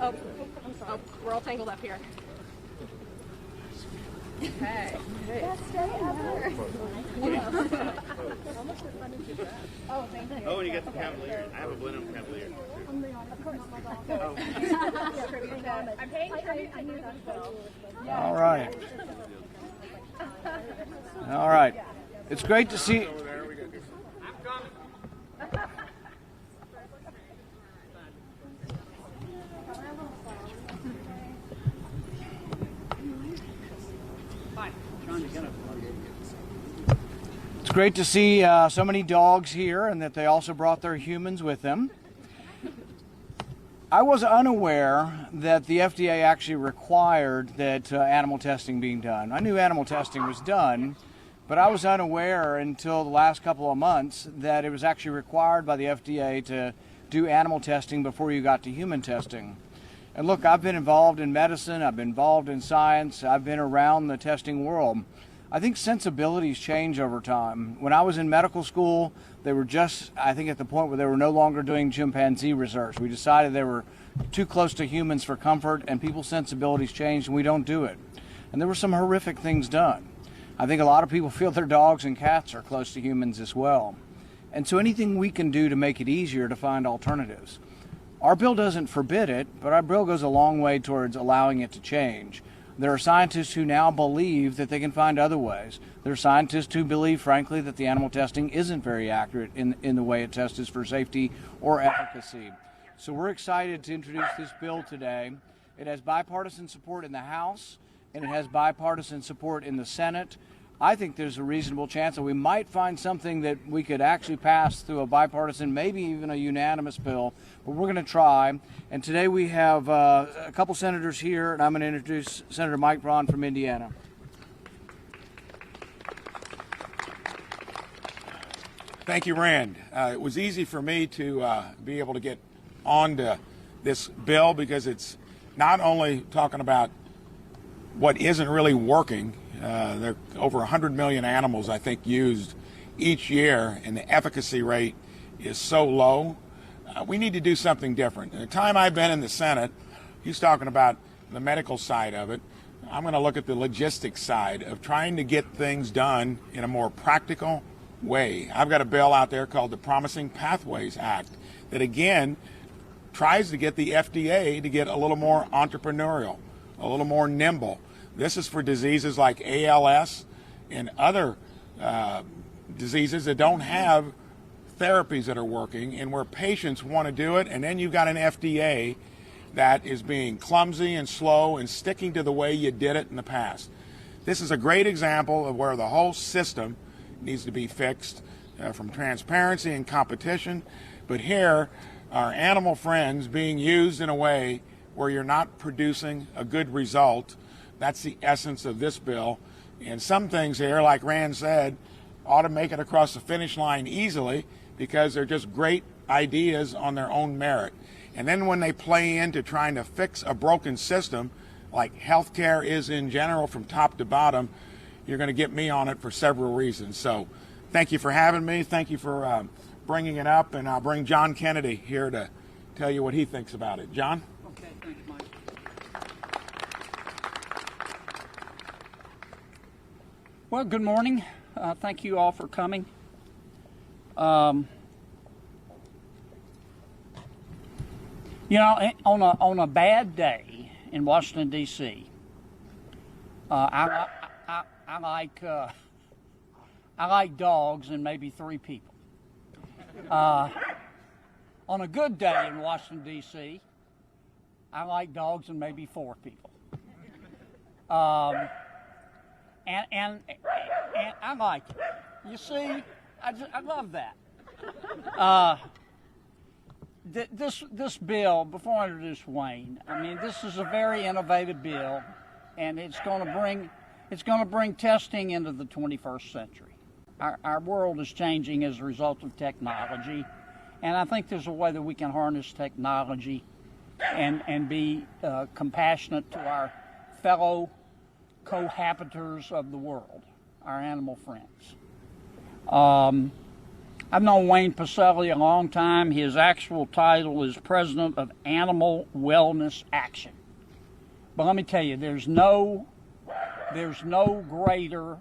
Oh, oh, we're all tangled up here. Okay. Best day ever. Oh, thank you. Oh, and you got the Cavalier. I have a Blenheim Cavalier. Of course. I'm paying tribute to you as well. All right. All right. It's great to see. It's great to see so many dogs here, and that they also brought their humans with them. I was unaware that the FDA actually required that animal testing being done. I knew animal testing was done, but I was unaware until the last couple of months that it was actually required by the FDA to do animal testing before you got to human testing. And look, I've been involved in medicine, I've been involved in science, I've been around the testing world. I think sensibilities change over time. When I was in medical school, they were just, I think, at the point where they were no longer doing chimpanzee research. We decided they were too close to humans for comfort, and people's sensibilities changed, and we don't do it. And there were some horrific things done. I think a lot of people feel their dogs and cats are close to humans as well. And so anything we can do to make it easier to find alternatives. Our bill doesn't forbid it, but our bill goes a long way towards allowing it to change. There are scientists who now believe that they can find other ways. There are scientists who believe, frankly, that the animal testing isn't very accurate in the way it tests for safety or efficacy. So we're excited to introduce this bill today. It has bipartisan support in the House, and it has bipartisan support in the Senate. I think there's a reasonable chance that we might find something that we could actually pass through a bipartisan, maybe even a unanimous bill, but we're going to try. And today we have a couple senators here, and I'm going to introduce Senator Mike Braun from Indiana. Thank you, Rand. It was easy for me to be able to get on to this bill because it's not only talking about what isn't really working. There are over 100 million animals, I think, used each year, and the efficacy rate is so low. We need to do something different. In the time I've been in the Senate, he's talking about the medical side of it. I'm going to look at the logistics side of trying to get things done in a more practical way. I've got a bill out there called the Promising Pathways Act that, again, tries to get the FDA to get a little more entrepreneurial, a little more nimble. This is for diseases like ALS and other diseases that don't have therapies that are working and where patients want to do it, and then you've got an FDA that is being clumsy and slow and sticking to the way you did it in the past. This is a great example of where the whole system needs to be fixed from transparency and competition, but here are animal friends being used in a way where you're not producing a good result. That's the essence of this bill. And some things here, like Rand said, ought to make it across the finish line easily because they're just great ideas on their own merit. And then when they play into trying to fix a broken system, like healthcare is in general from top to bottom, you're going to get me on it for several reasons. So thank you for having me. Thank you for bringing it up. And I'll bring John Kennedy here to tell you what he thinks about it. John? Okay, thanks, Mike. Well, good morning. Thank you all for coming. You know, on a bad day in Washington D.C., I like dogs and maybe 3 people. On a good day in Washington D.C., I like dogs and maybe 4 people. And I like it. You see, I love that. This bill, before I introduce Wayne, I mean, this is a very innovative bill, and it's going to bring testing into the 21st century. Our world is changing as a result of technology, and I think there's a way that we can harness technology and be compassionate to our fellow cohabitors of the world, our animal friends. I've known Wayne Pacelli a long time. His actual title is President of Animal Wellness Action. But let me tell you, there's no greater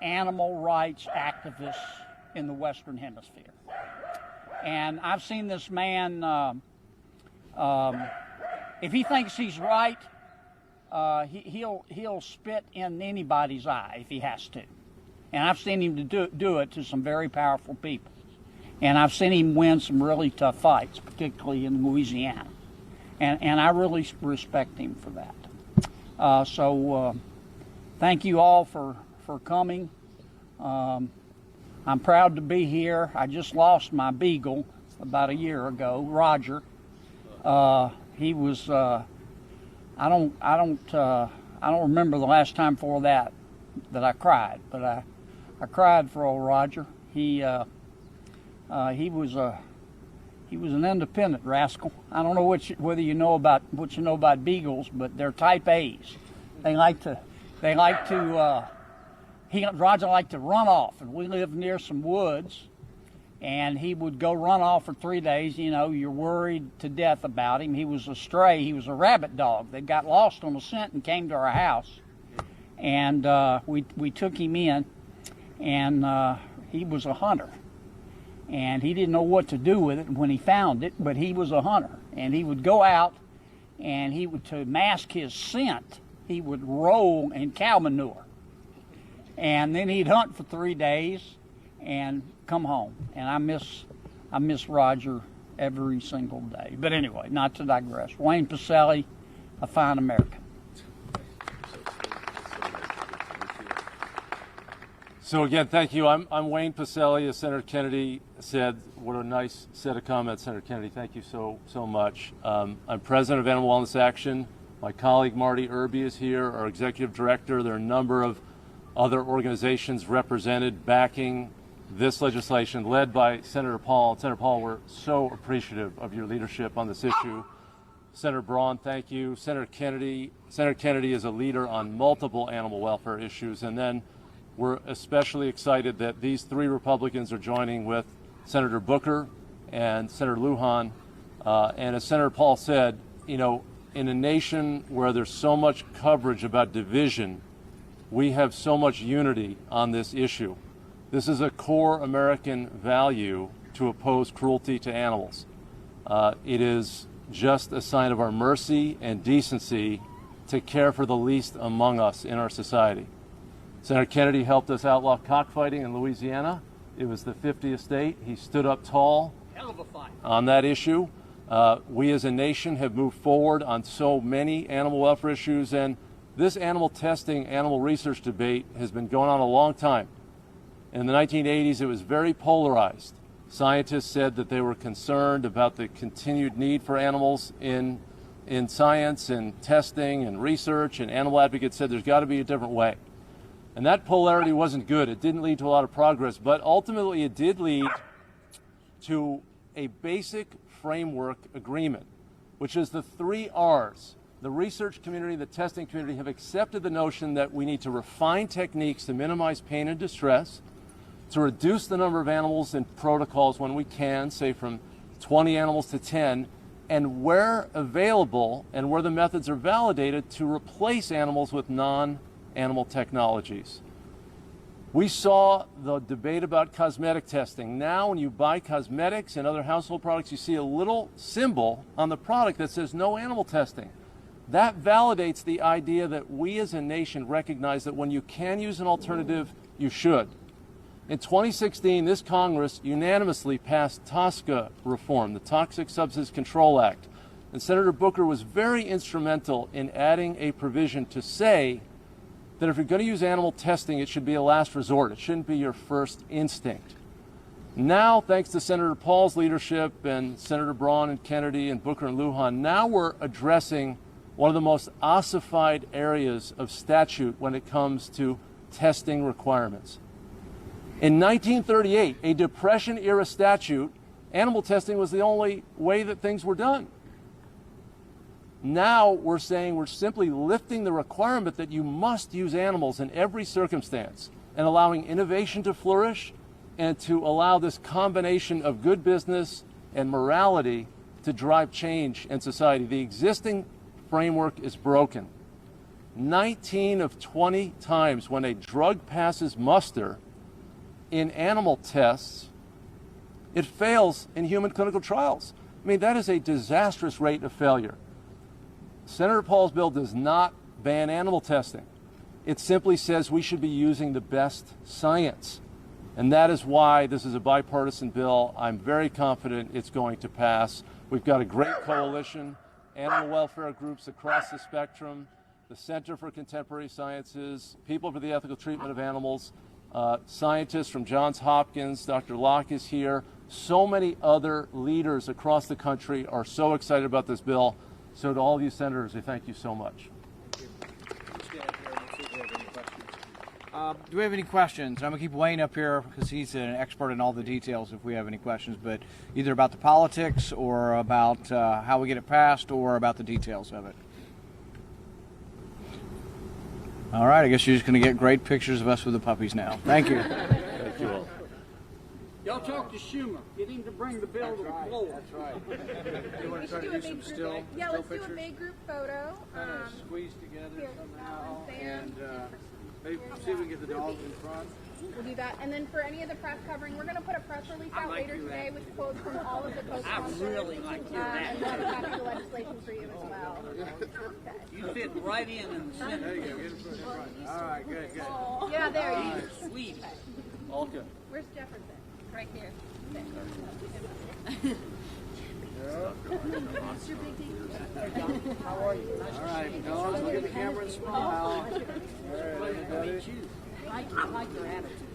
animal rights activist in the Western Hemisphere. And I've seen this man, if he thinks he's right, he'll spit in anybody's eye if he has to. And I've seen him do it to some very powerful people. And I've seen him win some really tough fights, particularly in Louisiana. And I really respect him for that. So thank you all for coming. I'm proud to be here. I just lost my beagle about a year ago, Roger. He was I don't remember the last time before that I cried, but I cried for old Roger. He was an independent rascal. I don't know whether you know about beagles, but they're type A's. Roger liked to run off, and we lived near some woods, and he would go run off for 3 days. You know, you're worried to death about him. He was a stray. He was a rabbit dog that got lost on the scent and came to our house, and we took him in, and he was a hunter, and he didn't know what to do with it when he found it, but he was a hunter, and he would go out, and he would, to mask his scent, he would roll in cow manure. And then he'd hunt for 3 days and come home. And I miss Roger every single day. But anyway, not to digress. Wayne Pacelli, a fine American. So again, thank you. I'm Wayne Pacelli, as Senator Kennedy said. What a nice set of comments, Senator Kennedy. Thank you so much. I'm president of Animal Wellness Action. My colleague Marty Irby is here, our executive director. There are a number of other organizations represented backing this legislation, led by Senator Paul. Senator Paul, we're so appreciative of your leadership on this issue. Senator Braun, thank you. Senator Kennedy is a leader on multiple animal welfare issues. And then we're especially excited that these 3 Republicans are joining with Senator Booker and Senator Lujan. And as Senator Paul said, you know, in a nation where there's so much coverage about division, we have so much unity on this issue. This is a core American value to oppose cruelty to animals. It is just a sign of our mercy and decency to care for the least among us in our society. Senator Kennedy helped us outlaw cockfighting in Louisiana. It was the 50th state. He stood up tall on that issue. We as a nation have moved forward on so many animal welfare issues, and this animal testing, animal research debate has been going on a long time. In the 1980s, it was very polarized. Scientists said that they were concerned about the continued need for animals in science and testing and research, and animal advocates said there's got to be a different way. And that polarity wasn't good. It didn't lead to a lot of progress, but ultimately it did lead to a basic framework agreement, which is the 3 R's. The research community, the testing community have accepted the notion that we need to refine techniques to minimize pain and distress, to reduce the number of animals in protocols when we can, say from 20 animals to 10, and where available and where the methods are validated, to replace animals with non-animal technologies. We saw the debate about cosmetic testing. Now when you buy cosmetics and other household products, you see a little symbol on the product that says no animal testing. That validates the idea that we as a nation recognize that when you can use an alternative, you should. In 2016, this Congress unanimously passed TSCA reform, the Toxic Substance Control Act. And Senator Booker was very instrumental in adding a provision to say that if you're going to use animal testing, it should be a last resort. It shouldn't be your first instinct. Now, thanks to Senator Paul's leadership and Senator Braun and Kennedy and Booker and Lujan, now we're addressing one of the most ossified areas of statute when it comes to testing requirements. In 1938, a Depression-era statute, animal testing was the only way that things were done. Now we're saying we're simply lifting the requirement that you must use animals in every circumstance and allowing innovation to flourish and to allow this combination of good business and morality to drive change in society. The existing framework is broken. 19 of 20 times when a drug passes muster in animal tests, it fails in human clinical trials. I mean, that is a disastrous rate of failure. Senator Paul's bill does not ban animal testing. It simply says we should be using the best science. And that is why this is a bipartisan bill. I'm very confident it's going to pass. We've got a great coalition, animal welfare groups across the spectrum, the Center for Contemporary Sciences, People for the Ethical Treatment of Animals, scientists from Johns Hopkins, Dr. Locke is here. So many other leaders across the country are so excited about this bill. So to all of you senators, I thank you so much. Do we have any questions? I'm going to keep Wayne up here because he's an expert in all the details if we have any questions, but either about the politics or about how we get it passed or about the details of it. All right, I guess you're just going to get great pictures of us with the puppies now. Thank you. Thank you all. Y'all talk to Schumer. Get him to bring the bill to the floor. That's right. You want to try to do some still Yeah, let's do a pictures? big group photo. Kind of squeeze together here, somehow, Sam. and maybe see if we can get the dogs in front. We'll do that. And then for any of the press covering, we're going to put a press release out later today with quotes from all of the co-sponsors. I really like your and we'll have a copy of the legislation for you as well. You fit right in the center. There you go. Get in front. All right, good. Yeah, there you go. Sweet. All good. Where's Jefferson? Right here. All right, dogs, look at the camera and smile. All right, everybody. I like your attitude.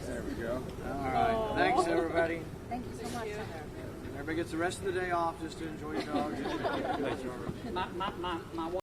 There we go. All right, thanks everybody. Thank you so much. Everybody gets the rest of the day off just to enjoy your dogs. My